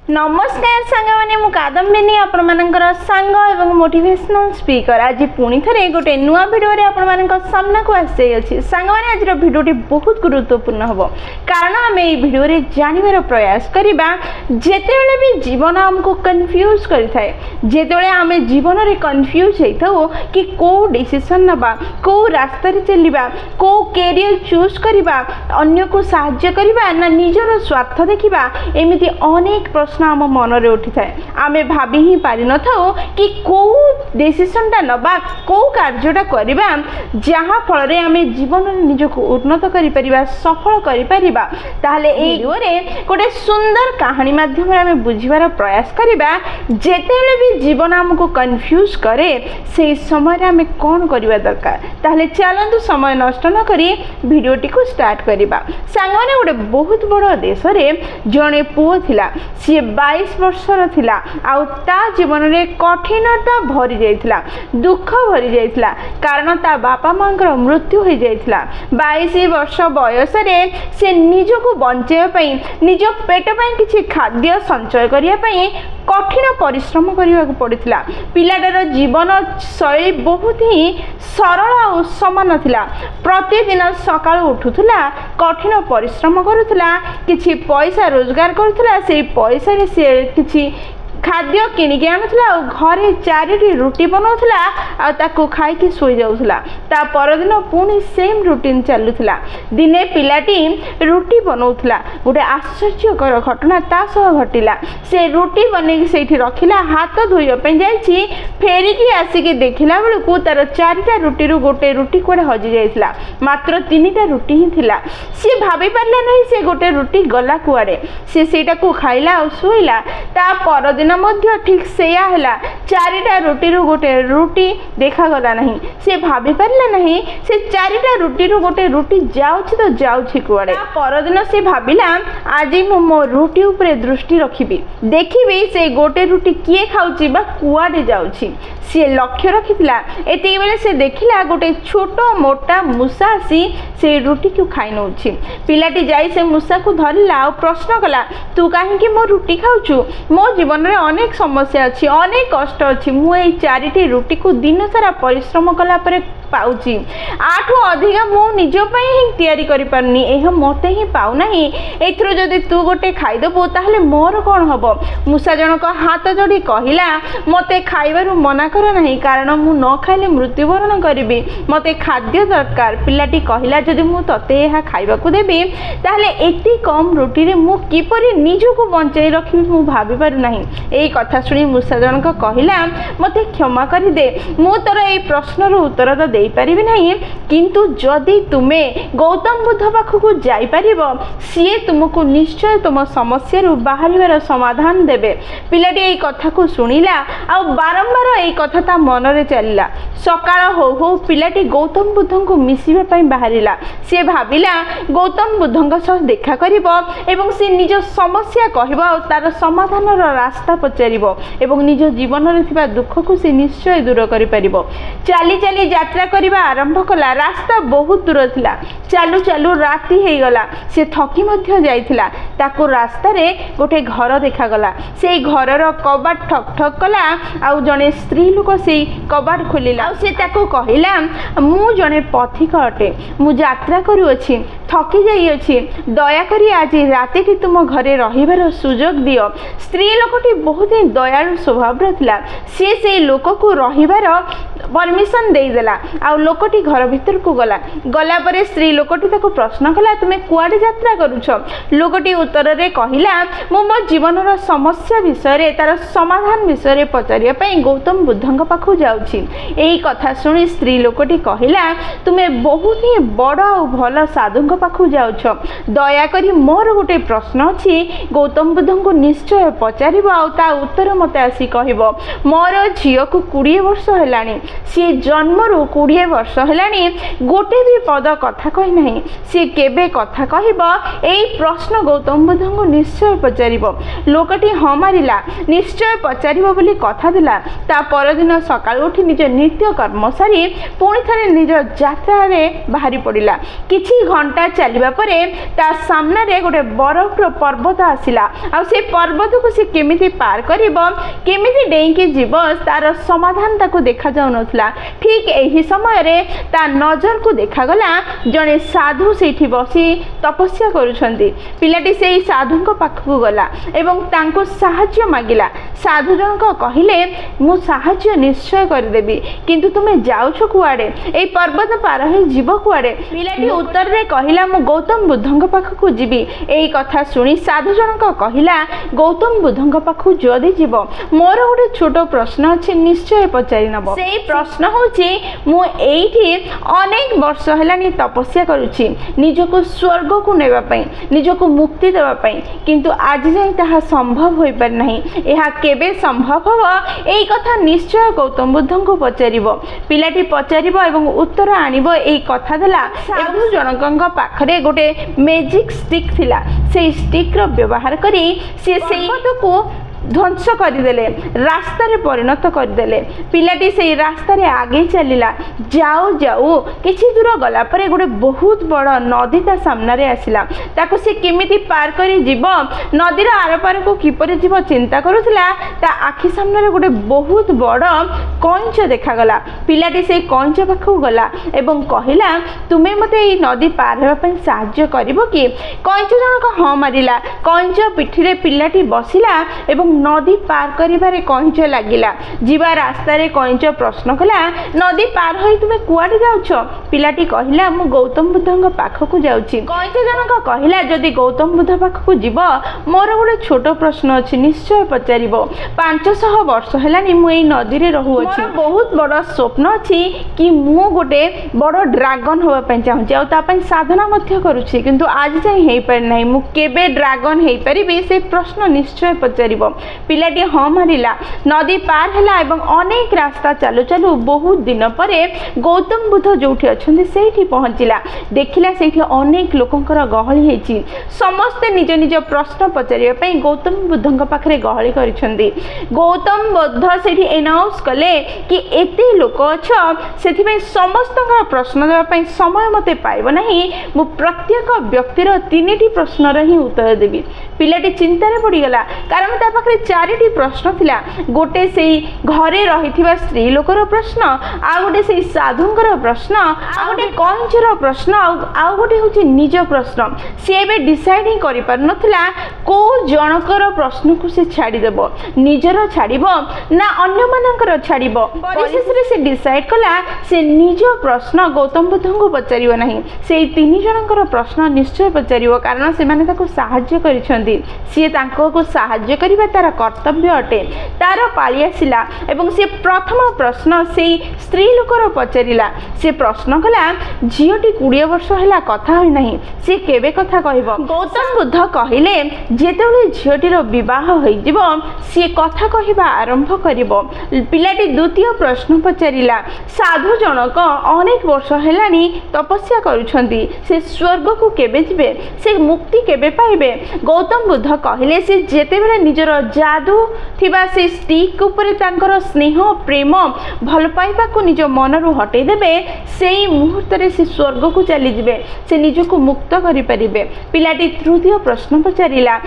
नमस्कार सांग मैंने मु कादम्बिनी आपण मानकर सांग एवं मोटिवेशनल स्पीकर आज पुणी थे गोटे नुआ भिडियो आपण सामना को आसी अच्छी सांग मैंने आज भिडियोटी बहुत गुरुत्वपूर्ण हम कारण आम ये भिडियो जानवर प्रयास करवा जिते भी जीवन आमको कन्फ्यूज करें जिते आम जीवन में कन्फ्यूज होता कि कौ डिसीजन नवा कौ रास्त चलवा कौ कैरियर चूज करवा अन्य को साहाय्य करवा ना निजर स्वार्थ देखा एमती अनेक प्रश्न आम मन रे उठी थाए आमे भाभी ही पारि न थाओ कि कौ डिसीजन टा नबा कौ कार्यटा करबा जहाँ फल रे आमे जीवन में निजको उन्नत करि परिबा सफल करि परिबा ताहले ए वीडियो रे गोटे सुंदर कहानी माध्यम रे आमे बुझिबार प्रयास करबा जेतेले भी जीवन हमको कंफ्यूज करे से समय रे आमे कोन करबा दरकार ताहले चलंतु समय नष्ट न करी वीडियोटी को स्टार्ट करबा सांगने गोटे बहुत बड़ देश रे जणे पुओ थिला सी 22 वर्षर थिला आउ ता जीवन में कठिनता भरी जाइथिला दुख भरी जाइथिला कारण ता बापा मांकर मृत्यु हो जाइथिला 22 वर्ष बयस रे से निजको बंचाइबा पई निज पेट पई किछि खाद्य संचय करिया पई कठिन परिश्रम करने को पड़ता पिलाटार जीवन शैली बहुत ही सरल और समान थिला प्रतिदिन सकाळ उठुला कठिन परिश्रम करुला किछि पैसा रोजगार करुला से पैसा रे से किछि खाद्य किनिकी आनुला घरे 4टी रुटी बनाऊला आकु खाई शोई जाऊला ता परदिन पुणी सेम रूटीन चलुला दिने पिलाटी रुटी बनाऊला गोटे आश्चर्यकर घटना ता सह घटिला से रुटी बनई से रखिला हाथ धोइबा जाइए फेरिकी आसिक देखला बेलू तार 4टा रुटी गोटे रुटी कड़े हजि जाइला मात्र 3टा रुटी ही थिला सी भाभी पारला नहीं से गोटे रुटी गला कुआड़े सेटा को खाइला और शोइला ता परदिन ठीक सेया हला 4टा रुटी गोटे रुटी देखागला नहीं से भाभी पारला नहीं से 4टा रुटी गोटे रुटी जाउछि तो जाउछि कुआड़े परदिन से भाविला आज मो रुटी उपरे दृष्टि रखिबी देखिबी से गोटे रुटी किए खाउछि बा कुआड़े जाउछि सी लक्ष्य रखिथिला एति बेले से देखिला गोटे छोट मोटा मूसा आसी से रुटी को खाई नउछि पिलाटी जाई से मूसा को धरला और प्रश्न कला तू काहे कि मो रुटी खाउछु मो जीवन रे अनेक समस्या अच्छी अनेक कष्ट अच्छी मुझे 4टी रुटी को दिन सारा परिश्रम कला परे पाउची आठू अधिका मु निज पई ही तैयारी करि पारनी एह मते ही पाउ नाही एथरो जदी तू गोटे खाइदबो ताहले मोर कोन हबो मूसा जनक हाथ जोड़ी कहिला मते खाइबारु मना कर नाही कारण मु न खाइले मृत्युवरण करिबी मते खाद्य दरकार पिलाटी कहिला जदी मु तते एहा खाइबा को देबी ताहले एती कम रुटी रे मु किपरि निजको बंचाई रखिबी मु भाबी पारु नाही एई कथा सुनी मूसा जनक कहिला मते क्षमा करि दे मु तोर एई प्रश्नर उत्तर द दे पारिबी नहीं किंतु जदि तुमे गौतम बुद्ध पाखक जाई परिबो सीए तुमको निश्चय तुम समस्या रु बाहरिबार समाधान देबे पिलाटी एई कथा को सुनिला आ बारंबार एई कथा ता मन रे चलिला सकाळ हो हो पिलाटी गौतम बुद्ध को मिसिबा पई बाहरिला से भाबिला गौतम बुद्ध सह देखा करिबो एवं से निज समस्या कहबो आ तार समाधान रो रास्ता पचारिबो एवं निज जीवन रे थिबा दुख को से निश्चय दूर करि परिबो चाली चाली यात्रा करबा आरंभ कला रास्ता बहुत दूर थिला चालू चालू राति हे गला से थकी मध्य जाइथिला ताको रास्ता रे गोटे घर देखा गला से घर रो कबाट ठक ठक कला आ जने स्त्री लोक से कबाट खोलिला से ताको कहिला मु जने पथिक अटे मु यात्रा करू अछि थकी जाई अछि दया करी आज राति तुम घरे रहिबार सुजोग दियो स्त्री लोकटी बहुत ही दयालु स्वभाव रथिला से लोक को रहिबार परमिशन दे देला आ लोकटी घर भीतर को गला गला परे स्त्री लोकटी ताको प्रश्न कला तुमे कुआडे यात्रा करूछ लोकटी उत्तर रे कहिला मो मो जीवन रो समस्या विषय रे तार समाधान विषय रे पचारिया पई गौतम बुद्धंग पाखु जाउछि एई कथा सुनी स्त्री लोकटी कहिला तुमे बहुत ही बड़ आ भल साधुंग पाखु जाउछ दया करी मोर गोटे प्रश्न अछि गौतम बुद्धंग को निश्चय पचारिबो आ ता उत्तर मते आसी कहिबो मोर झियो को 20 वर्ष हेलानी सी जन्मरू 20 वर्ष हेलानी गोटे भी पद कथा ना सी केबे कथा कहब यही प्रश्न गौतम बुद्ध को निश्चय पचार लोकटी हाँ मारा निश्चय पचार बोली कथा दिला ता परदिन सकाळ उठी निज नित्य कर्म सारी पुणी थे निज यात्रा बाहरी पड़ा किछि घंटा चलवा परे ता सामना रे गोटे बरफ पर्वत आसिला आ से पर्वत को सी केमिति पार करिवो केमिति डेंकी जीव तार समाधान ताको देखा जाउ नथला ठीक एही समय रे ता नजर को देखा गला जने साधु सेठी बसी तपस्या करूछंती पिलाटी सेही साधु को पाखकु गला एवं तांको सहाय्य मागिला साधु जनक कहिले मु सहाय्य निश्चय कर देबी किंतु तुमे जाउछ कुआडे ए पर्वत पार हे जीव कुआडे पिलाटी उत्तर रे कहिला मु गौतम बुद्धंक पाखकु जीबी एई कथा सुनी साधु जनक कहिला गौतम बुद्धंक पाखकु जदी जीव मोर गोटे छोट प्रश्न अछि निश्चय पचारि नब सेई प्रश्न होछि मु एइठी अनेक वर्ष हेलानी तपस्या करूछि निजको स्वर्ग को नेबा पई निजको मुक्ति देबा पई किंतु आज जाय ताहा संभव होई पर नाही एहा केबे संभव हो एई कथा निश्चय गौतम बुद्धंक पचारिबो पिलाटी पचारिबो एवं उत्तर आनिबो एई कथा देला साधु जनकंक पाखरे गोटे मैजिक स्टिक थिला से स्टिक रो व्यवहार करी से को ध्वंस करदेले रास्ता रे परिणत करदेले पिलाटी से रास्ता रे आगे चलिला जाऊ जाऊ किछि दूर गला परे गोटे बहुत बड़ नदी ता सामना रे आसिला ताको से केमिति पार करी जीव नदीर आर पार को किपरि जीव चिंता करूथला ता आखि सामना रे गोटे बहुत बड़ कंच देखा गला पिलाटी से कंच पाखु गला एवं कहिला तुमे मते ई नदी पार हेबा पई सहाय्य करिवो कि कंच जनक हाँ मारिला कंच पिठी रे पिलाटी बसिला एवं नदी पार करिबारे कहिंच लागिला जीवा रास्ता रे कहिंच प्रश्न कला नदी पार होई तुमे कुआडे जाउछ पिलाटी कहिला मु गौतम बुद्धंक पाखकु जाउछि कहिंच जनक कहिला जदी गौतम बुद्ध पाखकु जीव मोर गोटे छोट प्रश्न अछि निश्चय पचारिबो 500 वर्ष हेलानी मु एई नदी रे रहू अछि बहुत बड़ स्वप्न अछि कि मु गोटे बड़ ड्रैगन होबा पई चाहूछि आ ता पई साधना मध्य करूछि किंतु आज जाय हेई पर नै मु केबे ड्रैगन हेई परिबे से प्रश्न निश्चय पचारिबो पिलाटी हाँ मारिला नदी पार हैला एवं अनेक रास्ता चालू चालू बहुत दिन परे गौतम बुद्ध जोठी अछंती सेठी पहुंचिला देखिला सेठी अनेक लोकंकर गहली हेची समस्ते निज निज प्रश्न पचारिया पई गौतम बुद्धंक पाखरे गहली करिसंती गौतम बुद्ध सेठी अनाउंस कले कि एते लोक अछ सेठी पई समस्तंकर प्रश्न देबा पई समय मते पाइबो नाही मु प्रत्येक व्यक्तिर तीनटी प्रश्न रे ही उत्तर देबी पिलाटी चिंता रे पड़ी गला कारण ता पाखरे चारिटी प्रश्न थिला गोटे से घरे रहिथिबा स्त्री लोकर प्रश्न आ गोटे से साधुंकर प्रश्न आ गोटे कंचर प्रश्न आ गोटे होची निज प्रश्न से बे डिसाइड ही करि पार नथिला को जनकर प्रश्न को से छाडी देबो निजर छाडीबो ना अन्य मानकर छाडीबो परिशेष रे से डिसाइड कला से निज प्रश्न गौतम बुद्ध को पचारिबो नाही से तीन जनकर प्रश्न निश्चय पचारिबो कारण से माने ताको सहाय्य करिसंती से तांको को सहाय्य करिबा तार कर्तव्य अटे तार पाली आसिला एवं से प्रथम प्रश्न से स्त्री लोकर पचारिला से प्रश्न कला झीटी 20 वर्ष हैला कथा होई नाही से केबे कथा कहबो गौतम बुद्ध कहिले जेतेबेले झीटीर विवाह होई जिवो से कथा कहिबा आरंभ करिवो पिलाटी द्वितीय प्रश्न पचारिला साधु जनक अनेक वर्ष हैलानी तपस्या करूछंती से स्वर्ग को केबे जिवे से मुक्ति केबे पाइबे गौतम बुद्ध कहिले से जेतेबेले निजर जादू थिबा से स्टिक ऊपर तांकर स्नेह प्रेम भल पाइबा को निज मनरु हटै देबे सेही मुहूर्त रे से स्वर्ग को चली जिवे से निज को मुक्त करि परिबे पिलाटी तृतीय प्रश्न पचारिला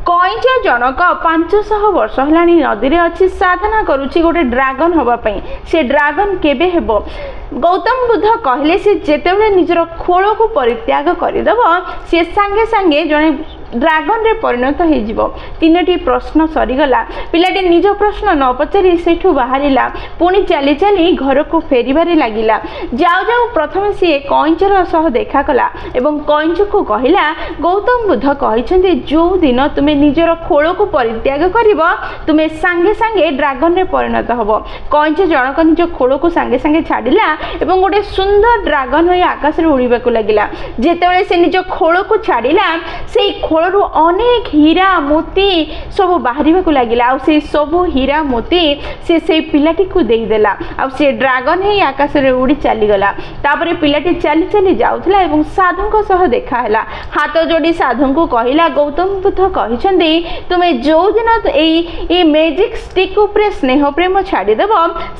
कईच जनक 500 वर्ष हेलानी नदी रे अछि साधना करूछि गोटे ड्रैगन होबा पई से ड्रैगन केबे हेबो गौतम बुद्ध कहले से जेतेबेले निजर खोल को परित्याग करिदबो से संगे संगे जने ड्रैगन रे परिणत हो जिवो तीनटी प्रश्न सरीगला पिलाटी निज प्रश्न न पचारि सेठू बाहरिला पुणी चली चली घर को फेरिबारे लागिला जाऊ जाऊ प्रथम से कईचर सह देखा कला एवं कईच को कहिला गौतम बुद्ध कहिसंती जो दिन तुमे निजर खोल को परित्याग करिवो तुमे संगे संगे ड्रैगन रे परिणत हबो कईच जनक निज खोल को संगे संगे छाडिला एवं गोटे सुंदर ड्रैगन होई आकाश रे उड़ीबा को लागिला जेतेबेले से निज खोल को छाडिला सेई खोल ତଳରୁ ଅନେକ ହୀରା ମୋତି ସବୁ ବାହାରିବାକୁ ଲାଗିଲା ଆଉ ସେଇ ସବୁ ହୀରା ମୋତି ସେ ସେଇ ପିଲାଟିକୁ ଦେଇଦେଲା ଆଉ ସେ ଡ୍ରାଗନ ହେଇ ଆକାଶରେ ଉଡ଼ି ଚାଲିଗଲା। ତାପରେ ପିଲାଟି ଚାଲି ଚାଲି ଯାଉଥିଲା ଏବଂ ସାଧୁଙ୍କ ସହ ଦେଖା ହେଲା। ହାତ ଯୋଡ଼ି ସାଧୁଙ୍କୁ କହିଲା, ଗୌତମ ବୁଦ୍ଧ କହିଛନ୍ତି ତୁମେ ଯେଉଁଦିନ ଏଇ ମ୍ୟାଜିକ୍ ଷ୍ଟିକ୍ ଉପରେ ସ୍ନେହ ପ୍ରେମ ଛାଡ଼ିଦେବ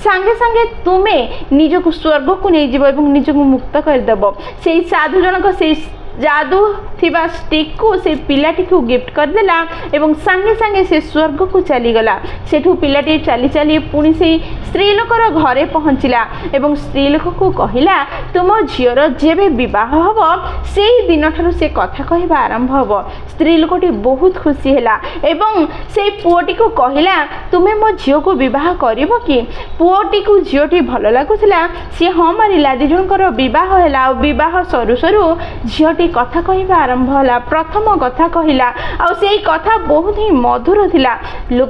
ସାଙ୍ଗେ ସାଙ୍ଗେ ତୁମେ ନିଜକୁ ସ୍ୱର୍ଗକୁ ନେଇଯିବ ଏବଂ ନିଜକୁ ମୁକ୍ତ କରିଦେବ। ସେଇ ସାଧୁ ଜଣକ ସେଇ जादू थिबा स्टिक को से पिलाटी को गिफ्ट करदेला एवं सांगे सांगे से स्वर्ग को चलीगला। सेठू पिलाटी चली चली पुणी से स्त्री लोकर घरे पहुँचला एवं स्त्री लोक को कहला तुम झीर जेबे विवाह हम से दिन ठारू से कथा कहवा आरंभ हम। स्त्री लोकटी बहुत खुशी है एवं से पुओटी को कहला तुम्हें मो झील को विवाह कर कि पुओटी को झीलटी भल लगुला सी हाँ मारा दिजणकर विवाह है। विवाह सरू सरू झीलटी कथा कहवा आरंभ है। प्रथम कथा कहला आ से कथा बहुत ही मधुर थिला।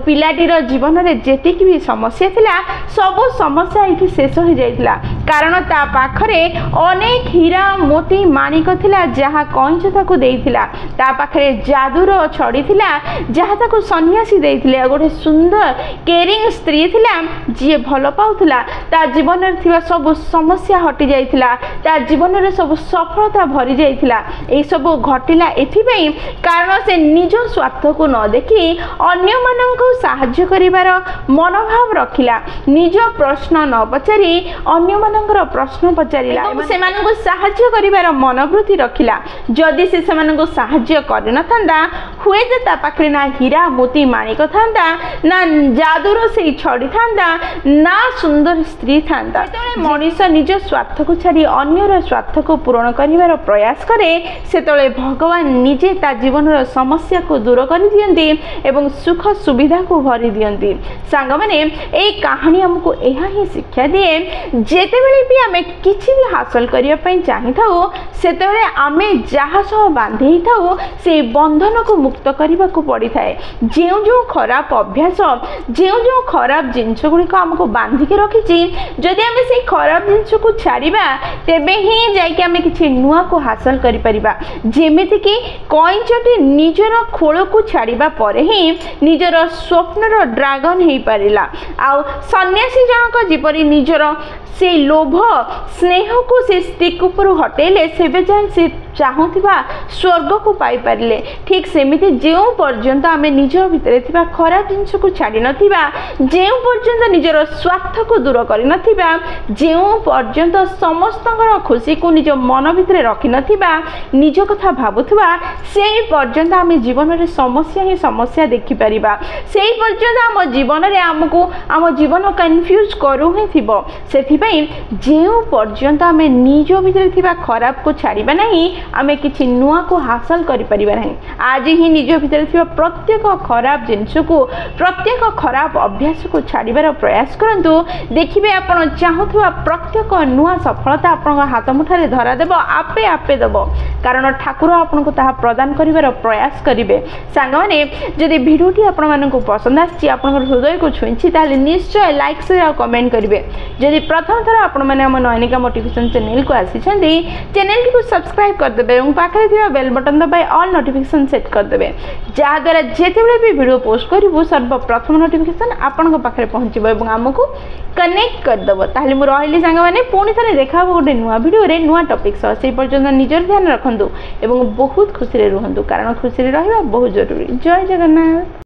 पिलाटीर जीवन में जेतिक भी समस्या थिला सब समस्या ये शेष हो जाइतिला कारण ता पाखरे अनेक हीरा मोती माणिक थिला जहाँ कईंच ताकू देइथिला। ता पाखरे जादूर छड़ी थिला जहाँ ताकू सन्यासी देइथिले। गोटे सुंदर केयरिंग स्त्री थिला जी भल पाउथिला। ता जीवन में थिबा सब समस्या हटि जाइथिला। ता जीवन में सब सफलता भरी जाइथिला। ए सब घटिला एथिपई कारण से निज स्वार्थ को न देखि अन्य माननकु सहाय्य करिवार मनोभाव रखिला। निज प्रश्न न पचारि अन्य माननकर प्रश्न पचारिला एवं सेमानकु सहाय्य करिवार मनोवृत्ति रखिला। जदि से सेमानकु सहाय्य करि न थांदा हुए जे ता पाखरे ना हीरा मोती माणिक थांदा ना जादूर से छड़ी थांदा ना सुंदर स्त्री थांदा। जेतले मनुष्य निज स्वार्थ को छाड़ी अन्यर स्वार्थ को पूर्ण करिवार प्रयास करे सेतले भगवान निजे ता जीवन समस्या को दूर कर दियंती एवं सुख सुविधा को भरी दियंती। सांग माने ए कहानी हमको एहा ही शिक्षा दिए जेते बेले भी आमे किछि भी हासिल करिया पई चाहि थाउ सेतले आमे जहा सह बांधि थाउ से बंधन को मुक्त करबा को पड़ी थाए। जेउ जो खराब अभ्यास जेउ जो खराब जिंस गुडी को हमको बांधि के रखी छी जदि आमे से खराब जिंस को छाड़ीबा तेबे ही जाय कि आमे किछि नुआ को हासिल करि परिबा। जेमिति कि कईंचटी निजर खोल को छाड़ीबा परे ही निजर स्वप्नर ड्रागन हेई परिला। आउ सन्यासी जनक जिपरि निजर से लोभ स्नेह को से स्टिक ऊपर हटेले सेबे जाय से चाहुथिबा स्वर्ग को पाई पारिले। ठीक सेमिति जेउ पर्यंत आमे निज भितरे थिबा खराब जिंस को छाड़ी नथिबा जेउ पर्यंत निजर स्वार्थ को दूर करि नथिबा जेउ पर्यंत समस्तଙ୍କର खुशी को निज मन भितरे रखि नथिबा निज कथा भाबुथबा सेही पर्यंत आमे जीवन में समस्या ही समस्या देखि परिबा। सेही पर्यंत आम जीवन में आमको आम जीवन कन्फ्यूज करू ही थिबो। सेथिपई जेउ पर्यंत आमे निज भितरे थिबा खराब को छाड़ीबा नहीं आमे किछि नुआ को हासिल करि परिबा नहीं। आज ही निज भितरे थिबा प्रत्येक खराब जिंस को प्रत्येक खराब अभ्यास को छाड़ीबार प्रयास करंतु देखिबे आपण चाहुथबा प्रत्येक नुआ सफलता आपण हाथ मुठारे धरा देबो आपे आपे देबो कारण ठाकुर आपनको ताहा प्रदान करिवार प्रयास करिवे। सांग माने जदि वीडियोटी आपण माननको पसंद आछि आपनकर हृदय को छुइछि ताले निश्चय लाइक शेयर और कमेंट करिवे। जदि प्रथम थर आपण माने हम नयनिका मोटिवेशन चैनल को आसीछन्ती चैनल को सब्सक्राइब कर देबे एवं पाखरे थिबा बेल बटन दबाइ ऑल नोटिफिकेशन सेट कर देबे जहा द्वारा जेतेबेले भी वीडियो पोस्ट करिवो सर्वप्रथम नोटिफिकेशन आपनक पाखरे पहुंचिबो एवं हमकु कनेक्ट कर देबो। ताले मु रहिली सांग माने पुणी थरे देखाबो गोटे नुआ वीडियो रे नुआ टॉपिक सह से पर्यंत निजर ध्यान रखंतु एवं बहुत खुशी रे रहंतु कारण खुशी रे रहबा बहुत जरूरी। जय जगन्नाथ।